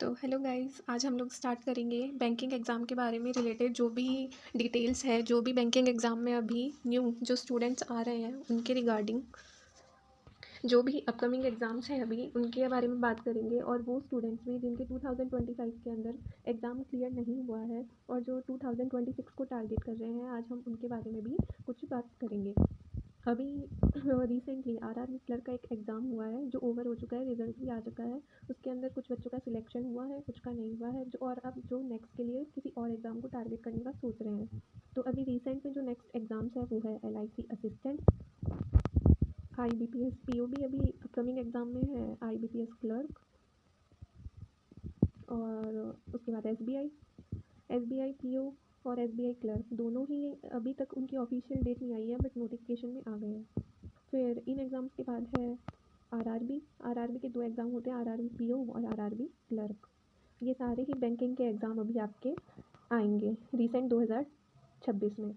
तो hello guys, आज हम लोग स्टार्ट करेंगे बैंकिंग एग्ज़ाम के बारे में रिलेटेड जो भी डिटेल्स है, जो भी बैंकिंग एग्ज़ाम में अभी न्यू जो स्टूडेंट्स आ रहे हैं उनके रिगार्डिंग जो भी अपकमिंग एग्ज़ाम्स हैं अभी उनके बारे में बात करेंगे। और वो स्टूडेंट्स भी जिनके 2025 के अंदर एग्ज़ाम क्लियर नहीं हुआ है और जो 2026 को टारगेट कर रहे हैं, आज हम उनके बारे में भी कुछ बात करेंगे। अभी रिसेंटली आरआरबी क्लर्क का एक एग्ज़ाम हुआ है जो ओवर हो चुका है, रिजल्ट भी आ चुका है। उसके अंदर कुछ बच्चों का सिलेक्शन हुआ है, कुछ का नहीं हुआ है, जो और अब जो नेक्स्ट के लिए किसी और एग्ज़ाम को टारगेट करने का सोच रहे हैं। तो अभी रिसेंट में जो नेक्स्ट एग्ज़ाम्स है वो है LIC असिस्टेंट, IBPS PO भी अभी अपकमिंग एग्ज़ाम में है, IBPS क्लर्क, और उसके बाद SBI PO और SBI क्लर्क दोनों ही अभी तक उनकी ऑफिशियल डेट नहीं आई है, बट नोटिफिकेशन में आ गए हैं। फिर इन एग्ज़ाम्स के बाद है आरआरबी के 2 एग्ज़ाम होते हैं, आरआरबी PO और आरआरबी क्लर्क। ये सारे ही बैंकिंग के एग्ज़ाम अभी आपके आएंगे रिसेंट 2026 में।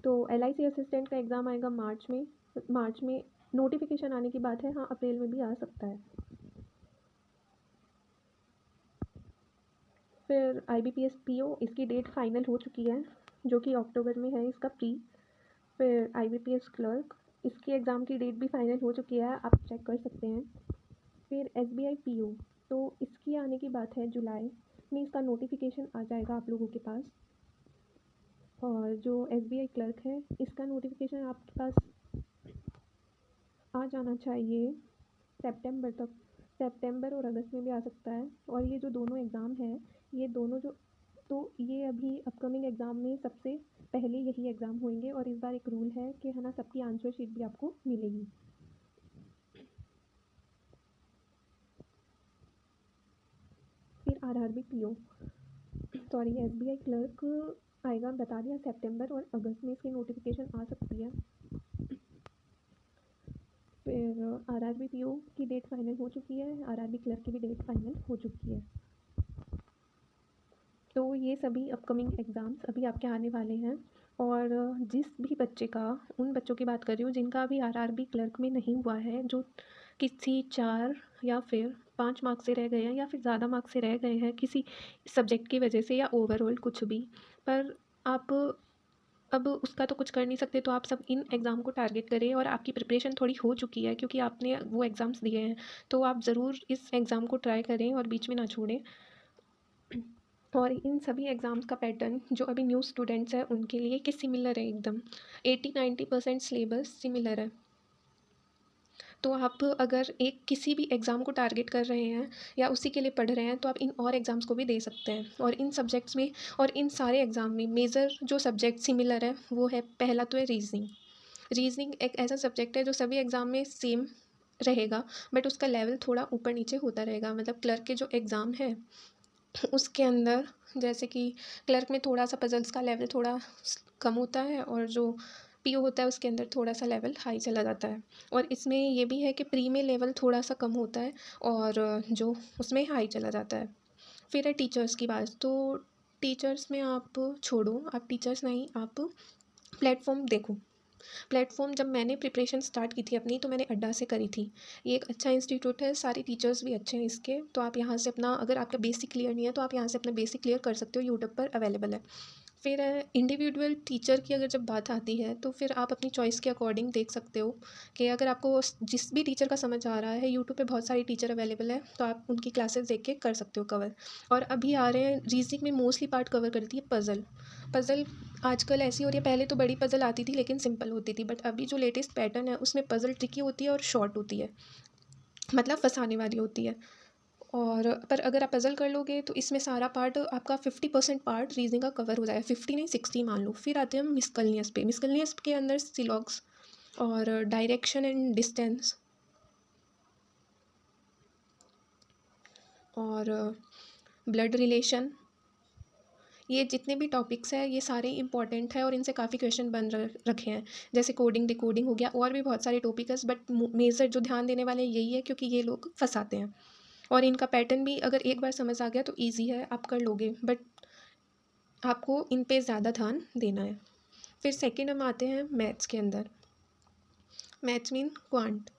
तो LIC असिस्टेंट का एग्ज़ाम आएगा मार्च में नोटिफिकेशन आने की बात है, हाँ अप्रैल में भी आ सकता है। फिर IBPS PO इसकी डेट फाइनल हो चुकी है जो कि अक्टूबर में है इसका प्री। फिर IBPS क्लर्क इसकी एग्ज़ाम की डेट भी फाइनल हो चुकी है, आप चेक कर सकते हैं। फिर SBI PO तो इसकी आने की बात है जुलाई में, इसका नोटिफिकेशन आ जाएगा आप लोगों के पास। और जो SBI क्लर्क है इसका नोटिफिकेशन आपके पास आ जाना चाहिए सितंबर तक, सितंबर और अगस्त में भी आ सकता है। और ये जो दोनों एग्ज़ाम है, ये दोनों जो तो ये अभी अपकमिंग एग्ज़ाम में सबसे पहले यही एग्ज़ाम होंगे। और इस बार एक रूल है कि है ना, सबकी आंसर शीट भी आपको मिलेगी। फिर RRB PO sorry SBI clerk आएगा, बता दिया सितंबर और अगस्त में इसकी नोटिफिकेशन आ सकती है। फिर आरआरबी PO की डेट फाइनल हो चुकी है, आरआरबी क्लर्क की भी डेट फाइनल हो चुकी है। तो ये सभी अपकमिंग एग्ज़ाम्स अभी आपके आने वाले हैं। और जिस भी बच्चे का, उन बच्चों की बात कर रही हूँ जिनका अभी आरआरबी क्लर्क में नहीं हुआ है, जो किसी 4 या फिर 5 मार्क्स से रह गए हैं या फिर ज़्यादा मार्क्स से रह गए हैं किसी सब्जेक्ट की वजह से या ओवरऑल कुछ भी, पर आप अब उसका तो कुछ कर नहीं सकते, तो आप सब इन एग्ज़ाम को टारगेट करें। और आपकी प्रिपरेशन थोड़ी हो चुकी है क्योंकि आपने वो एग्ज़ाम्स दिए हैं, तो आप ज़रूर इस एग्ज़ाम को ट्राई करें और बीच में ना छोड़ें। और इन सभी एग्ज़ाम्स का पैटर्न जो अभी न्यू स्टूडेंट्स हैं उनके लिए कि सिमिलर है, एकदम 80-90% सिलेबस सिमिलर है। तो आप अगर एक किसी भी एग्ज़ाम को टारगेट कर रहे हैं या उसी के लिए पढ़ रहे हैं, तो आप इन और एग्ज़ाम्स को भी दे सकते हैं। और इन सब्जेक्ट्स में और इन सारे एग्ज़ाम में मेजर जो सब्जेक्ट सिमिलर है वो है, पहला तो है रीजनिंग एक ऐसा सब्जेक्ट है जो सभी एग्ज़ाम में सेम रहेगा, बट उसका लेवल थोड़ा ऊपर नीचे होता रहेगा। मतलब क्लर्क के जो एग्ज़ाम है उसके अंदर, जैसे कि क्लर्क में थोड़ा सा पजल्स का लेवल थोड़ा कम होता है, और जो PO होता है उसके अंदर थोड़ा सा लेवल हाई चला जाता है। और इसमें ये भी है कि प्री में लेवल थोड़ा सा कम होता है और जो उसमें हाई चला जाता है। फिर है टीचर्स की बात, तो टीचर्स में आप छोड़ो, आप टीचर्स नहीं, आप प्लेटफॉर्म देखो। प्लेटफॉर्म जब मैंने प्रिपरेशन स्टार्ट की थी अपनी, तो मैंने अड्डा से करी थी। ये एक अच्छा इंस्टीट्यूट है, सारे टीचर्स भी अच्छे हैं इसके, तो आप यहाँ से अपना, अगर आपका बेसिक क्लियर नहीं है तो आप यहाँ से अपना बेसिक क्लियर कर सकते हो, यूट्यूब पर अवेलेबल है। फिर इंडिविजुअल टीचर की अगर जब बात आती है तो फिर आप अपनी चॉइस के अकॉर्डिंग देख सकते हो कि अगर आपको जिस भी टीचर का समझ आ रहा है, यूट्यूब पे बहुत सारी टीचर अवेलेबल है, तो आप उनकी क्लासेस देख के कर सकते हो कवर। और अभी आ रहे हैं रीजनिंग में मोस्टली पार्ट कवर करती है पज़ल आजकल ऐसी हो रही है, पहले तो बड़ी पज़ल आती थी लेकिन सिंपल होती थी, बट अभी जो लेटेस्ट पैटर्न है उसमें पज़ल ट्रिकी होती है और शॉर्ट होती है, मतलब फंसाने वाली होती है। और पर अगर आप पज़ल कर लोगे तो इसमें सारा पार्ट आपका 50% पार्ट रीजनिंग का कवर हो जाएगा, 50 नहीं 60 मान लो। फिर आते हैं हम मिसकलनियस के अंदर सिलॉग्स और डायरेक्शन एंड डिस्टेंस और ब्लड रिलेशन, ये जितने भी टॉपिक्स हैं ये सारे इंपॉर्टेंट है और इनसे काफ़ी क्वेश्चन बन रखे हैं। जैसे कोडिंग डिकोडिंग हो गया, और भी बहुत सारे टॉपिक्स, बट मेजर जो ध्यान देने वाले यही है क्योंकि ये लोग फंसाते हैं। और इनका पैटर्न भी अगर एक बार समझ आ गया तो ईजी है, आप कर लोगे, बट आपको इन पे ज़्यादा ध्यान देना है। फिर सेकंड हम आते हैं मैथ्स के अंदर। मैथ्स मीन क्वांट,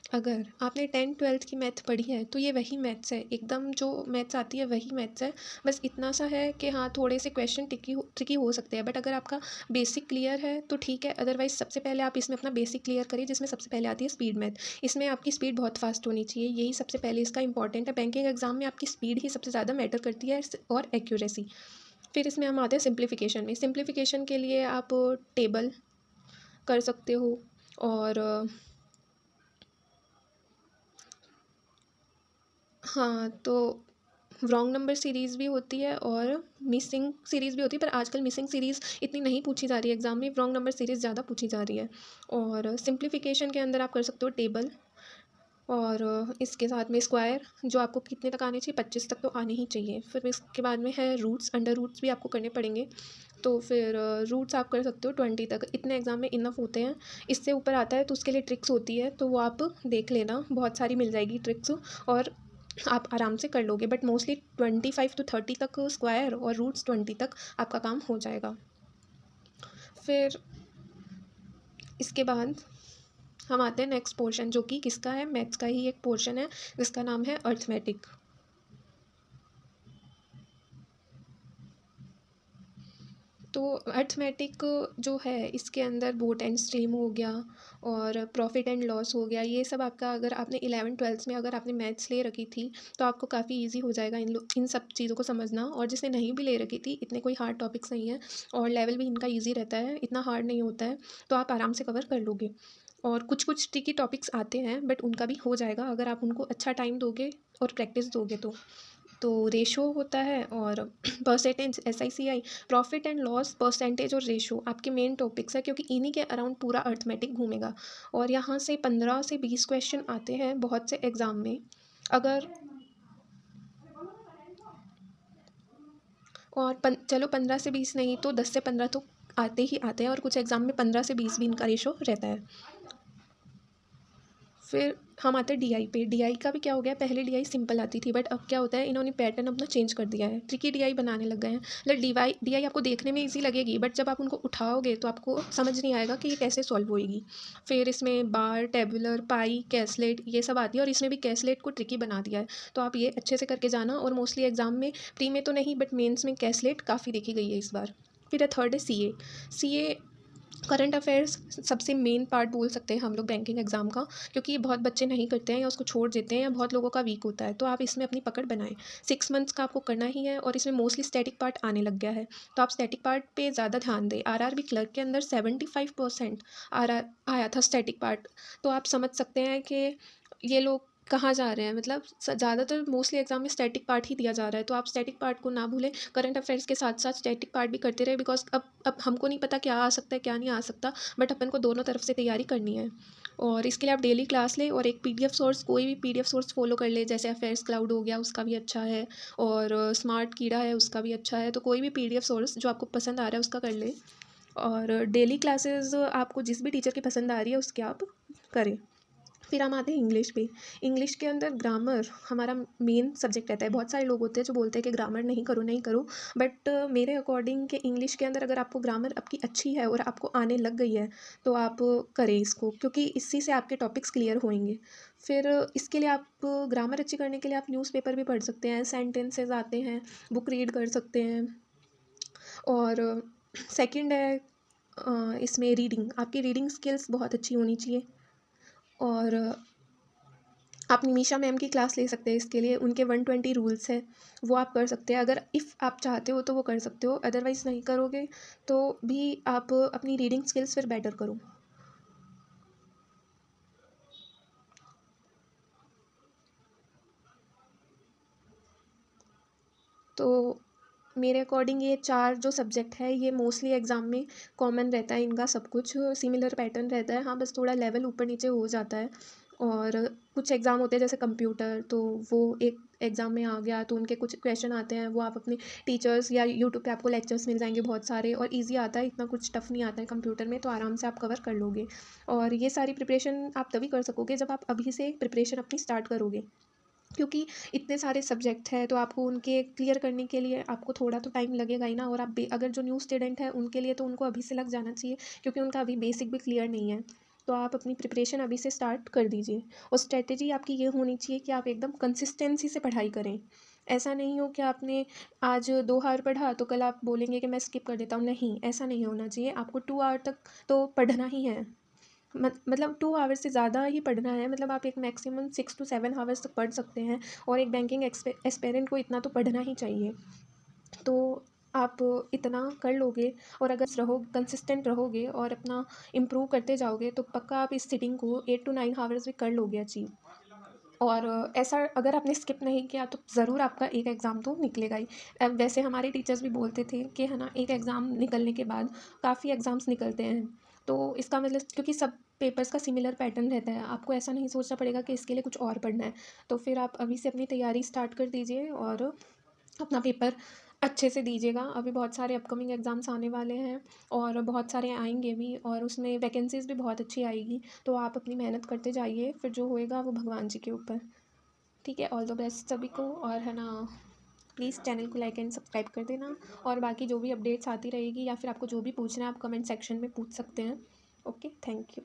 अगर आपने 10th-12th की मैथ पढ़ी है तो ये वही मैथ्स है, एकदम जो मैथ्स आती है वही मैथ्स है। बस इतना सा है कि हाँ, थोड़े से क्वेश्चन ट्रिकी हो सकते हैं, बट अगर आपका बेसिक क्लियर है तो ठीक है। अदरवाइज़ सबसे पहले आप इसमें अपना बेसिक क्लियर करिए, जिसमें सबसे पहले आती है स्पीड मैथ। इसमें आपकी स्पीड बहुत फास्ट होनी चाहिए, यही सबसे पहले इसका इंपॉर्टेंट है। बैंकिंग एग्जाम में आपकी स्पीड ही सबसे ज़्यादा मैटर करती है, और एक्यूरेसी। फिर इसमें हम आते हैं सिंप्लीफिकेशन में। सिंप्लीफिकेशन के लिए आप टेबल कर सकते हो, और हाँ, तो रॉन्ग नंबर सीरीज़ भी होती है और मिसिंग सीरीज़ भी होती है, पर आजकल मिसिंग सीरीज़ इतनी नहीं पूछी जा रही है एग्ज़ाम में, रॉन्ग नंबर सीरीज़ ज़्यादा पूछी जा रही है। और सिंप्लीफिकेशन के अंदर आप कर सकते हो टेबल, और इसके साथ में स्क्वायर, जो आपको कितने तक आने चाहिए, 25 तक तो आने ही चाहिए। फिर इसके बाद में है रूट्स, अंडर रूट्स भी आपको करने पड़ेंगे। तो फिर रूट्स आप कर सकते हो 20 तक, इतने एग्ज़ाम में इनफ होते हैं। इससे ऊपर आता है तो उसके लिए ट्रिक्स होती है, तो वो आप देख लेना, बहुत सारी मिल जाएगी ट्रिक्स, और आप आराम से कर लोगे। बट मोस्टली 25 to 30 तक स्क्वायर, और रूट्स 20 तक आपका काम हो जाएगा। फिर इसके बाद हम आते हैं नेक्स्ट पोर्शन, जो कि किसका है, मैथ्स का ही एक पोर्शन है, जिसका नाम है अर्थमेटिक। तो अर्थमेटिक जो है, इसके अंदर बोट एंड स्ट्रीम हो गया, और प्रॉफिट एंड लॉस हो गया, ये सब आपका, अगर आपने 11th-12th में अगर आपने मैथ्स ले रखी थी तो आपको काफ़ी इजी हो जाएगा इन सब चीज़ों को समझना। और जिसने नहीं भी ले रखी थी, इतने कोई हार्ड टॉपिक्स नहीं है, और लेवल भी इनका ईजी रहता है, इतना हार्ड नहीं होता है, तो आप आराम से कवर कर लोगे। और कुछ कुछ ट्रिकी टॉपिक्स आते हैं, बट उनका भी हो जाएगा अगर आप उनको अच्छा टाइम दोगे और प्रैक्टिस दोगे तो रेशो होता है, और percentage, SICI, profit and loss, percentage और रेशो आपके मेन टॉपिक्स है, क्योंकि इन्हीं के अराउंड पूरा अर्थमेटिक घूमेगा। और यहाँ से 15 से 20 क्वेश्चन आते हैं बहुत से एग्ज़ाम में। अगर और चलो 15 से 20 नहीं तो 10 से 15 तो आते ही आते हैं, और कुछ एग्ज़ाम में 15 से 20 भी इनका रेशो रहता है। फिर हम आते हैं DI पे। DI का भी क्या हो गया, पहले DI सिंपल आती थी, बट अब क्या होता है, इन्होंने पैटर्न अपना चेंज कर दिया है, ट्रिकी DI बनाने लग गए हैं। मतलब DI आपको देखने में इजी लगेगी, बट जब आप उनको उठाओगे तो आपको समझ नहीं आएगा कि ये कैसे सॉल्व होएगी। फिर इसमें बार, टेबुलर, पाई, कैसलेट, ये सब आती है, और इसमें भी कैसलेट को ट्रिकी बना दिया है, तो आप ये अच्छे से करके जाना। और मोस्टली एग्जाम में, प्री में तो नहीं बट मेन्स में कैसलेट काफ़ी देखी गई है इस बार। फिर है थर्ड है CA। करंट अफेयर्स सबसे मेन पार्ट बोल सकते हैं हम लोग बैंकिंग एग्जाम का, क्योंकि ये बहुत बच्चे नहीं करते हैं, या उसको छोड़ देते हैं, या बहुत लोगों का वीक होता है, तो आप इसमें अपनी पकड़ बनाएं। 6 मंथ्स का आपको करना ही है, और इसमें मोस्टली स्टैटिक पार्ट आने लग गया है, तो आप स्टैटिक पार्ट पे ज़्यादा ध्यान दें। RRB क्लर्क के अंदर 75% RR आया था स्टैटिक पार्ट, तो आप समझ सकते हैं कि ये लोग कहाँ जा रहे हैं। मतलब ज़्यादातर मोस्टली एग्जाम में स्टैटिक पार्ट ही दिया जा रहा है, तो आप स्टैटिक पार्ट को ना भूलें। करंट अफेयर्स के साथ साथ स्टैटिक पार्ट भी करते रहे, बिकॉज अब हमको नहीं पता क्या आ सकता है क्या नहीं आ सकता, बट अपन को दोनों तरफ से तैयारी करनी है। और इसके लिए आप डेली क्लास लें, और एक PDF सोर्स, कोई भी PDF सोर्स फॉलो कर ले, जैसे अफेयर्स क्लाउड हो गया, उसका भी अच्छा है, और स्मार्ट कीड़ा है, उसका भी अच्छा है। तो कोई भी PDF सोर्स जो आपको पसंद आ रहा है उसका कर ले, और डेली क्लासेस आपको जिस भी टीचर की पसंद आ रही है उसके आप करें। फिर हम आते हैं इंग्लिश पे। इंग्लिश के अंदर ग्रामर हमारा मेन सब्जेक्ट रहता है। बहुत सारे लोग होते हैं जो बोलते हैं कि ग्रामर नहीं करो नहीं करो, बट मेरे अकॉर्डिंग कि इंग्लिश के अंदर अगर आपको ग्रामर आपकी अच्छी है और आपको आने लग गई है तो आप करें इसको, क्योंकि इसी से आपके टॉपिक्स क्लियर होंगे। फिर इसके लिए आप ग्रामर अच्छी करने के लिए आप न्यूज़पेपर भी पढ़ सकते हैं, सेंटेंसेस आते हैं, बुक रीड कर सकते हैं। और सेकंड है इसमें रीडिंग, आपकी रीडिंग स्किल्स बहुत अच्छी होनी चाहिए। और आप निमिषा मैम की क्लास ले सकते हैं इसके लिए, उनके 120 रूल्स है, वो आप कर सकते हैं। अगर इफ़ आप चाहते हो तो वो कर सकते हो, अदरवाइज़ नहीं करोगे तो भी आप अपनी रीडिंग स्किल्स फिर बेटर करो। तो मेरे अकॉर्डिंग ये 4 जो सब्जेक्ट है ये मोस्टली एग्ज़ाम में कॉमन रहता है, इनका सब कुछ सिमिलर पैटर्न रहता है। हाँ, बस थोड़ा लेवल ऊपर नीचे हो जाता है। और कुछ एग्ज़ाम होते हैं जैसे कंप्यूटर, तो वो एक एग्ज़ाम में आ गया तो उनके कुछ क्वेश्चन आते हैं, वो आप अपने टीचर्स या यूट्यूब पे आपको लेक्चर्स मिल जाएंगे बहुत सारे, और इजी आता है, इतना कुछ टफ नहीं आता है कंप्यूटर में, तो आराम से आप कवर कर लोगे। और ये सारी प्रिपरेशन आप तभी कर सकोगे जब आप अभी से प्रिपरेशन अपनी स्टार्ट करोगे, क्योंकि इतने सारे सब्जेक्ट हैं तो आपको उनके क्लियर करने के लिए आपको थोड़ा तो टाइम लगेगा ही ना। और आप अगर जो न्यू स्टूडेंट है उनके लिए तो उनको अभी से लग जाना चाहिए, क्योंकि उनका अभी बेसिक भी क्लियर नहीं है। तो आप अपनी प्रिपरेशन अभी से स्टार्ट कर दीजिए। और स्ट्रेटेजी आपकी ये होनी चाहिए कि आप एकदम कंसिस्टेंसी से पढ़ाई करें। ऐसा नहीं हो कि आपने आज 2 आवर पढ़ा तो कल आप बोलेंगे कि मैं स्किप कर देता हूँ, नहीं, ऐसा नहीं होना चाहिए। आपको 2 आवर तक तो पढ़ना ही है। मतलब 2 आवर्स से ज़्यादा ही पढ़ना है, मतलब आप एक मैक्सिमम 6 टू 7 आवर्स तक पढ़ सकते हैं, और एक बैंकिंग एस्पिरेंट को इतना तो पढ़ना ही चाहिए। तो आप इतना कर लोगे, और अगर कंसिस्टेंट रहोगे और अपना इम्प्रूव करते जाओगे, तो पक्का आप इस सिटिंग को 8 टू 9 आवर्स भी कर लोगे अचीव। और ऐसा अगर आपने स्किप नहीं किया तो ज़रूर आपका एक एग्ज़ाम तो निकलेगा ही। वैसे हमारे टीचर्स भी बोलते थे कि है ना, एक एग्ज़ाम निकलने के बाद काफ़ी एग्ज़ाम्स निकलते हैं। तो इसका मतलब, क्योंकि सब पेपर्स का सिमिलर पैटर्न रहता है, आपको ऐसा नहीं सोचना पड़ेगा कि इसके लिए कुछ और पढ़ना है। तो फिर आप अभी से अपनी तैयारी स्टार्ट कर दीजिए और अपना पेपर अच्छे से दीजिएगा। अभी बहुत सारे अपकमिंग एग्ज़ाम्स आने वाले हैं, और बहुत सारे आएंगे भी, और उसमें वैकेंसीज़ भी बहुत अच्छी आएगी। तो आप अपनी मेहनत करते जाइए, फिर जो होएगा वो भगवान जी के ऊपर। ठीक है, ऑल द बेस्ट सभी को। और है ना, प्लीज़ चैनल को लाइक एंड सब्सक्राइब कर देना, और बाकी जो भी अपडेट्स आती रहेगी या फिर आपको जो भी पूछना है आप कमेंट सेक्शन में पूछ सकते हैं। Okay, thank you.